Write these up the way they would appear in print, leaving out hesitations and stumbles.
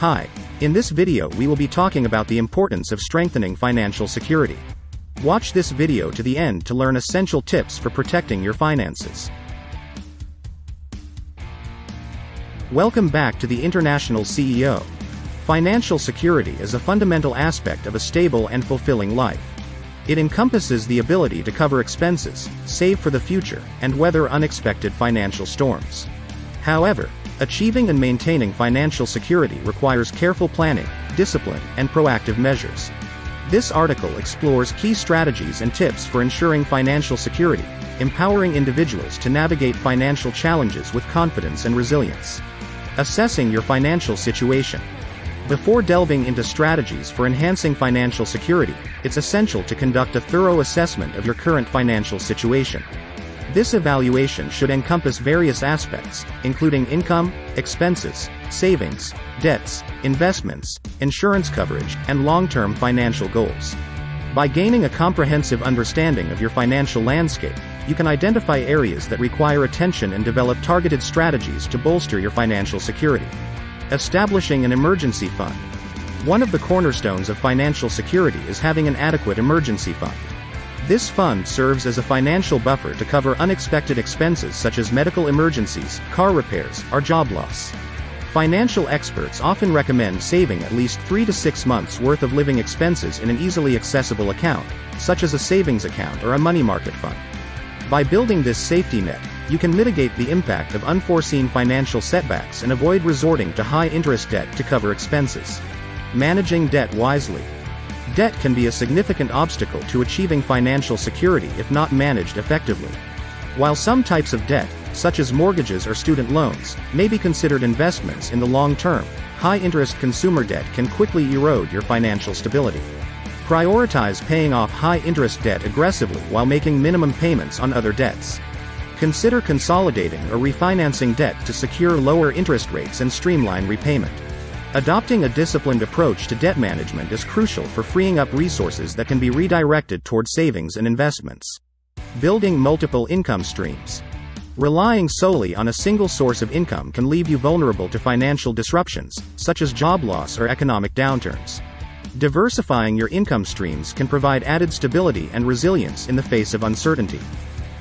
Hi. In this video we will be talking about the importance of strengthening financial security. Watch this video to the end to learn essential tips for protecting your finances. Welcome back to the International CEO. Financial security is a fundamental aspect of a stable and fulfilling life. It encompasses the ability to cover expenses, save for the future, and weather unexpected financial storms. However, achieving and maintaining financial security requires careful planning, discipline, and proactive measures. This article explores key strategies and tips for ensuring financial security, empowering individuals to navigate financial challenges with confidence and resilience. Assessing your financial situation. Before delving into strategies for enhancing financial security, it's essential to conduct a thorough assessment of your current financial situation. This evaluation should encompass various aspects, including income, expenses, savings, debts, investments, insurance coverage, and long-term financial goals. By gaining a comprehensive understanding of your financial landscape, you can identify areas that require attention and develop targeted strategies to bolster your financial security. Establishing an emergency fund. One of the cornerstones of financial security is having an adequate emergency fund. This fund serves as a financial buffer to cover unexpected expenses such as medical emergencies, car repairs, or job loss. Financial experts often recommend saving at least 3 to 6 months' worth of living expenses in an easily accessible account, such as a savings account or a money market fund. By building this safety net, you can mitigate the impact of unforeseen financial setbacks and avoid resorting to high-interest debt to cover expenses. Managing debt wisely. Debt can be a significant obstacle to achieving financial security if not managed effectively. While some types of debt, such as mortgages or student loans, may be considered investments in the long term, high-interest consumer debt can quickly erode your financial stability. Prioritize paying off high-interest debt aggressively while making minimum payments on other debts. Consider consolidating or refinancing debt to secure lower interest rates and streamline repayment. Adopting a disciplined approach to debt management is crucial for freeing up resources that can be redirected toward savings and investments. Building multiple income streams. Relying solely on a single source of income can leave you vulnerable to financial disruptions, such as job loss or economic downturns. Diversifying your income streams can provide added stability and resilience in the face of uncertainty.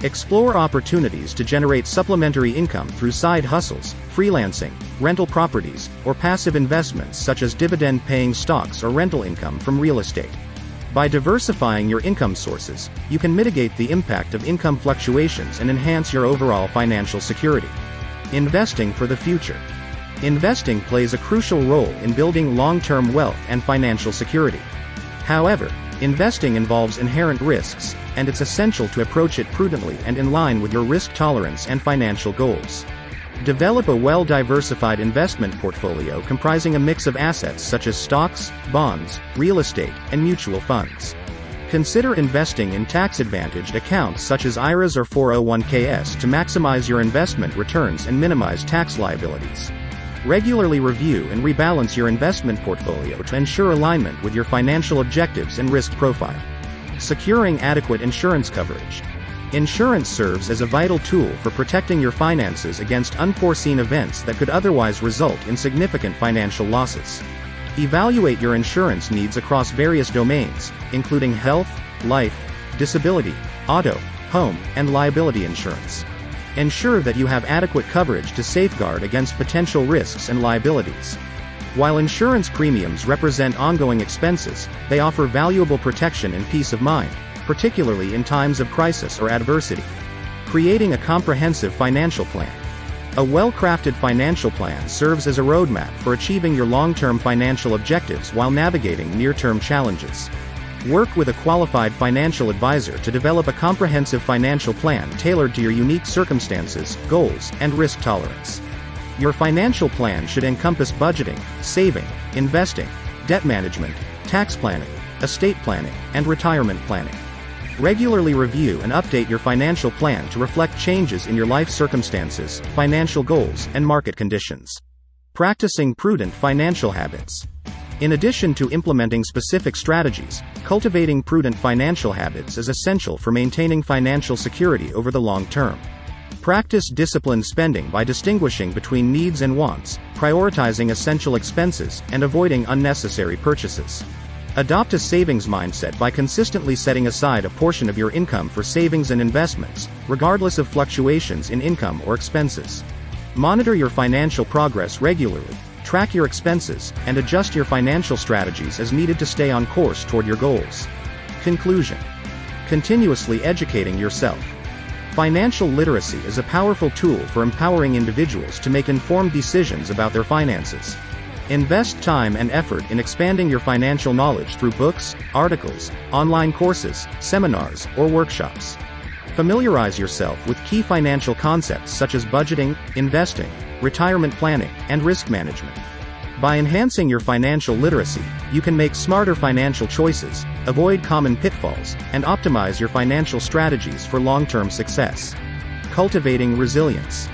Explore opportunities to generate supplementary income through side hustles, freelancing, rental properties, or passive investments such as dividend-paying stocks or rental income from real estate. By diversifying your income sources, you can mitigate the impact of income fluctuations and enhance your overall financial security. Investing for the future. Investing plays a crucial role in building long-term wealth and financial security. However, investing involves inherent risks, and it's essential to approach it prudently and in line with your risk tolerance and financial goals. Develop a well-diversified investment portfolio comprising a mix of assets such as stocks, bonds, real estate, and mutual funds. Consider investing in tax-advantaged accounts such as IRAs or 401ks to maximize your investment returns and minimize tax liabilities. Regularly review and rebalance your investment portfolio to ensure alignment with your financial objectives and risk profile. Securing adequate insurance coverage. Insurance serves as a vital tool for protecting your finances against unforeseen events that could otherwise result in significant financial losses. Evaluate your insurance needs across various domains, including health, life, disability, auto, home, and liability insurance. Ensure that you have adequate coverage to safeguard against potential risks and liabilities. While insurance premiums represent ongoing expenses, they offer valuable protection and peace of mind, particularly in times of crisis or adversity. Creating a comprehensive financial plan. A well-crafted financial plan serves as a roadmap for achieving your long-term financial objectives while navigating near-term challenges. Work with a qualified financial advisor to develop a comprehensive financial plan tailored to your unique circumstances, goals, and risk tolerance. Your financial plan should encompass budgeting, saving, investing, debt management, tax planning, estate planning, and retirement planning. Regularly review and update your financial plan to reflect changes in your life circumstances, financial goals, and market conditions. Practicing prudent financial habits. In addition to implementing specific strategies, cultivating prudent financial habits is essential for maintaining financial security over the long term. Practice disciplined spending by distinguishing between needs and wants, prioritizing essential expenses, and avoiding unnecessary purchases. Adopt a savings mindset by consistently setting aside a portion of your income for savings and investments, regardless of fluctuations in income or expenses. Monitor your financial progress regularly, track your expenses, and adjust your financial strategies as needed to stay on course toward your goals. Conclusion. Continuously educating yourself. Financial literacy is a powerful tool for empowering individuals to make informed decisions about their finances. Invest time and effort in expanding your financial knowledge through books, articles, online courses, seminars, or workshops. Familiarize yourself with key financial concepts such as budgeting, investing, retirement planning, and risk management. By enhancing your financial literacy, you can make smarter financial choices, avoid common pitfalls, and optimize your financial strategies for long-term success. Cultivating resilience.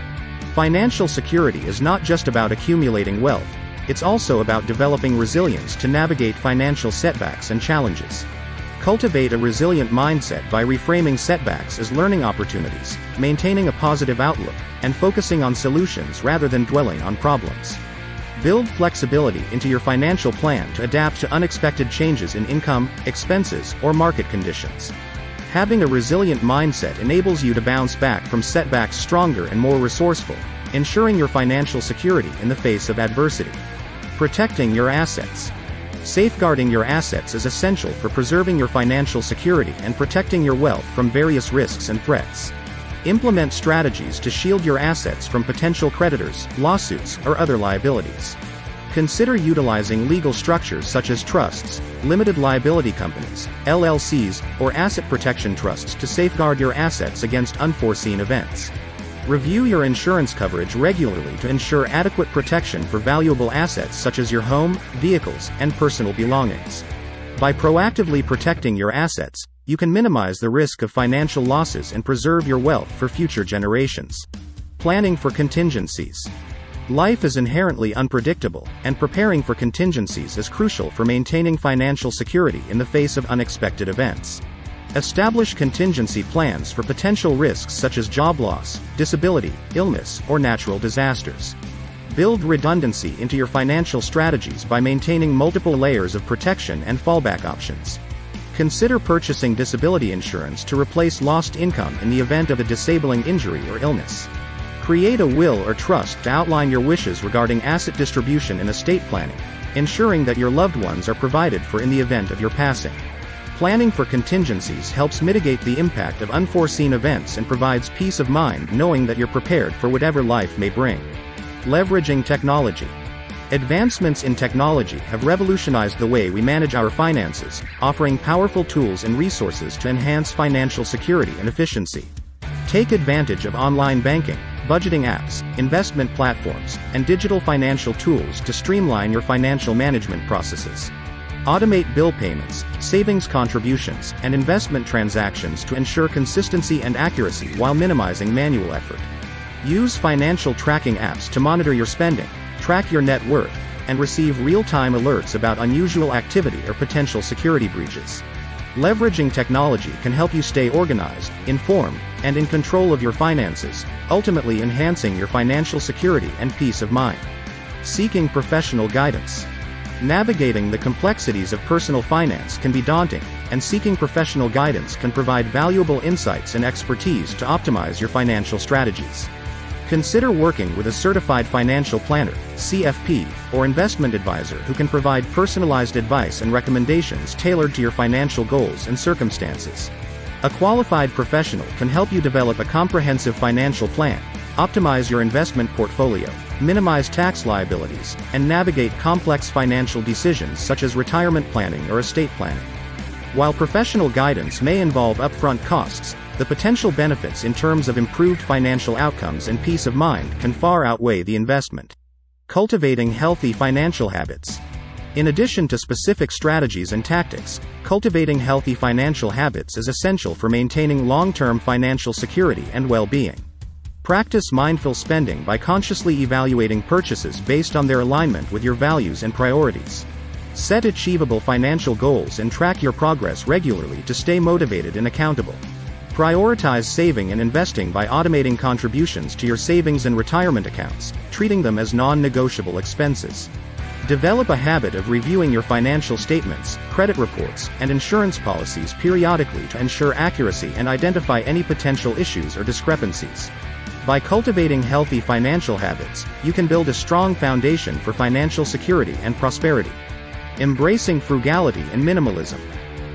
Financial security is not just about accumulating wealth, it's also about developing resilience to navigate financial setbacks and challenges. Cultivate a resilient mindset by reframing setbacks as learning opportunities, maintaining a positive outlook, and focusing on solutions rather than dwelling on problems. Build flexibility into your financial plan to adapt to unexpected changes in income, expenses, or market conditions. Having a resilient mindset enables you to bounce back from setbacks stronger and more resourceful, ensuring your financial security in the face of adversity. Protecting your assets. Safeguarding your assets is essential for preserving your financial security and protecting your wealth from various risks and threats. Implement strategies to shield your assets from potential creditors, lawsuits, or other liabilities. Consider utilizing legal structures such as trusts, limited liability companies, LLCs, or asset protection trusts to safeguard your assets against unforeseen events. Review your insurance coverage regularly to ensure adequate protection for valuable assets such as your home, vehicles, and personal belongings. By proactively protecting your assets, you can minimize the risk of financial losses and preserve your wealth for future generations. Planning for contingencies. Life is inherently unpredictable, and preparing for contingencies is crucial for maintaining financial security in the face of unexpected events. Establish contingency plans for potential risks such as job loss, disability, illness, or natural disasters. Build redundancy into your financial strategies by maintaining multiple layers of protection and fallback options. Consider purchasing disability insurance to replace lost income in the event of a disabling injury or illness. Create a will or trust to outline your wishes regarding asset distribution and estate planning, ensuring that your loved ones are provided for in the event of your passing. Planning for contingencies helps mitigate the impact of unforeseen events and provides peace of mind knowing that you're prepared for whatever life may bring. Leveraging technology. Advancements in technology have revolutionized the way we manage our finances, offering powerful tools and resources to enhance financial security and efficiency. Take advantage of online banking, budgeting apps, investment platforms, and digital financial tools to streamline your financial management processes. Automate bill payments, savings contributions, and investment transactions to ensure consistency and accuracy while minimizing manual effort. Use financial tracking apps to monitor your spending, track your net worth, and receive real-time alerts about unusual activity or potential security breaches. Leveraging technology can help you stay organized, informed, and in control of your finances, ultimately enhancing your financial security and peace of mind. Seeking professional guidance. Navigating the complexities of personal finance can be daunting, and seeking professional guidance can provide valuable insights and expertise to optimize your financial strategies. Consider working with a certified financial planner, CFP, or investment advisor who can provide personalized advice and recommendations tailored to your financial goals and circumstances. A qualified professional can help you develop a comprehensive financial plan, optimize your investment portfolio, minimize tax liabilities, and navigate complex financial decisions such as retirement planning or estate planning. While professional guidance may involve upfront costs, the potential benefits in terms of improved financial outcomes and peace of mind can far outweigh the investment. Cultivating healthy financial habits. In addition to specific strategies and tactics, cultivating healthy financial habits is essential for maintaining long-term financial security and well-being. Practice mindful spending by consciously evaluating purchases based on their alignment with your values and priorities. Set achievable financial goals and track your progress regularly to stay motivated and accountable. Prioritize saving and investing by automating contributions to your savings and retirement accounts, treating them as non-negotiable expenses. Develop a habit of reviewing your financial statements, credit reports, and insurance policies periodically to ensure accuracy and identify any potential issues or discrepancies. By cultivating healthy financial habits, you can build a strong foundation for financial security and prosperity. Embracing frugality and minimalism.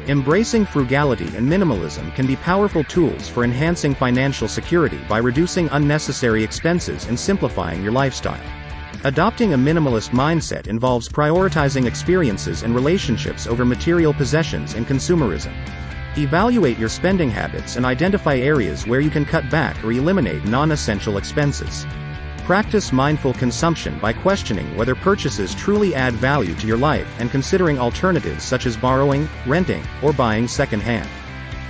Embracing frugality and minimalism can be powerful tools for enhancing financial security by reducing unnecessary expenses and simplifying your lifestyle. Adopting a minimalist mindset involves prioritizing experiences and relationships over material possessions and consumerism. Evaluate your spending habits and identify areas where you can cut back or eliminate non-essential expenses. Practice mindful consumption by questioning whether purchases truly add value to your life and considering alternatives such as borrowing, renting, or buying second-hand.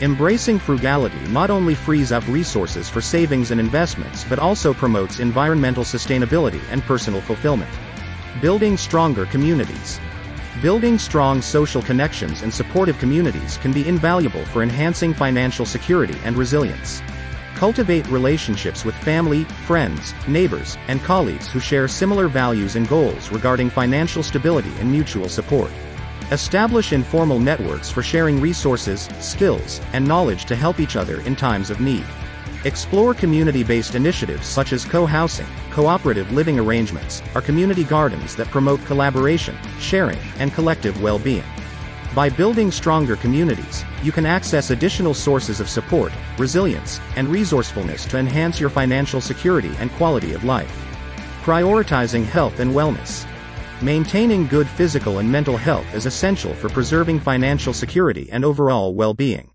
Embracing frugality not only frees up resources for savings and investments but also promotes environmental sustainability and personal fulfillment. Building stronger communities. Building strong social connections and supportive communities can be invaluable for enhancing financial security and resilience. Cultivate relationships with family, friends, neighbors, and colleagues who share similar values and goals regarding financial stability and mutual support. Establish informal networks for sharing resources, skills, and knowledge to help each other in times of need. Explore community-based initiatives such as co-housing, cooperative living arrangements, or community gardens that promote collaboration, sharing, and collective well-being. By building stronger communities, you can access additional sources of support, resilience, and resourcefulness to enhance your financial security and quality of life. Prioritizing health and wellness. Maintaining good physical and mental health is essential for preserving financial security and overall well-being.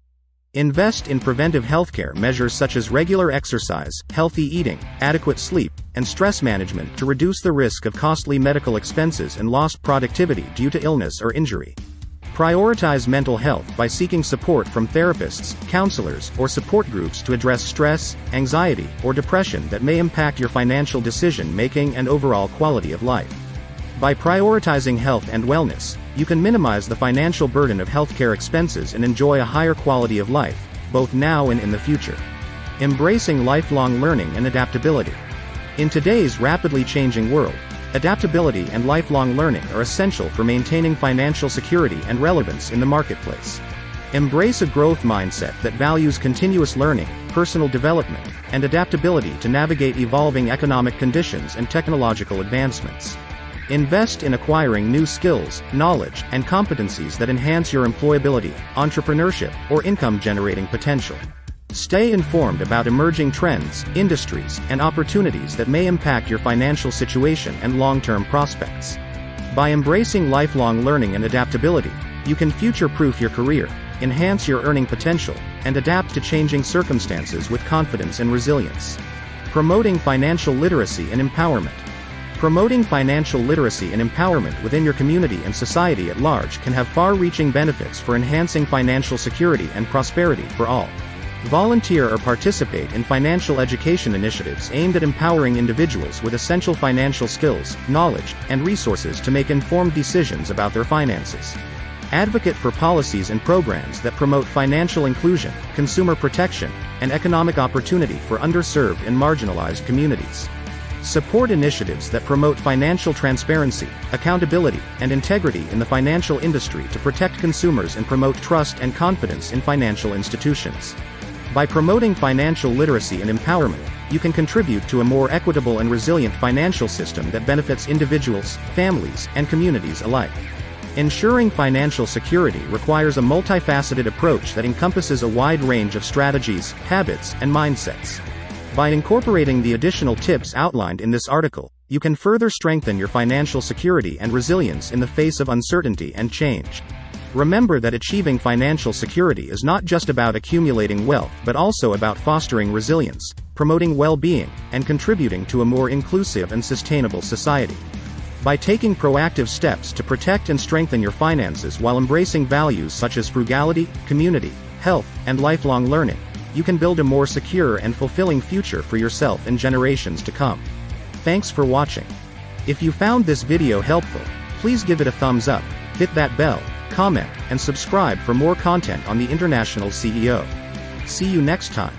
Invest in preventive healthcare measures such as regular exercise, healthy eating, adequate sleep, and stress management to reduce the risk of costly medical expenses and lost productivity due to illness or injury. Prioritize mental health by seeking support from therapists, counselors, or support groups to address stress, anxiety, or depression that may impact your financial decision-making and overall quality of life. By prioritizing health and wellness, you can minimize the financial burden of healthcare expenses and enjoy a higher quality of life, both now and in the future. Embracing lifelong learning and adaptability. In today's rapidly changing world, adaptability and lifelong learning are essential for maintaining financial security and relevance in the marketplace. Embrace a growth mindset that values continuous learning, personal development, and adaptability to navigate evolving economic conditions and technological advancements. Invest in acquiring new skills, knowledge, and competencies that enhance your employability, entrepreneurship, or income-generating potential. Stay informed about emerging trends, industries, and opportunities that may impact your financial situation and long-term prospects. By embracing lifelong learning and adaptability, you can future-proof your career, enhance your earning potential, and adapt to changing circumstances with confidence and resilience. Promoting financial literacy and empowerment. Promoting financial literacy and empowerment within your community and society at large can have far-reaching benefits for enhancing financial security and prosperity for all. Volunteer or participate in financial education initiatives aimed at empowering individuals with essential financial skills, knowledge, and resources to make informed decisions about their finances. Advocate for policies and programs that promote financial inclusion, consumer protection, and economic opportunity for underserved and marginalized communities. Support initiatives that promote financial transparency, accountability, and integrity in the financial industry to protect consumers and promote trust and confidence in financial institutions. By promoting financial literacy and empowerment, you can contribute to a more equitable and resilient financial system that benefits individuals, families, and communities alike. Ensuring financial security requires a multifaceted approach that encompasses a wide range of strategies, habits, and mindsets. By incorporating the additional tips outlined in this article, you can further strengthen your financial security and resilience in the face of uncertainty and change. Remember that achieving financial security is not just about accumulating wealth but also about fostering resilience, promoting well-being, and contributing to a more inclusive and sustainable society. By taking proactive steps to protect and strengthen your finances while embracing values such as frugality, community, health, and lifelong learning, you can build a more secure and fulfilling future for yourself and generations to come. Thanks for watching. If you found this video helpful, please give it a thumbs up, hit that bell, comment, and subscribe for more content on the International CEO. See you next time.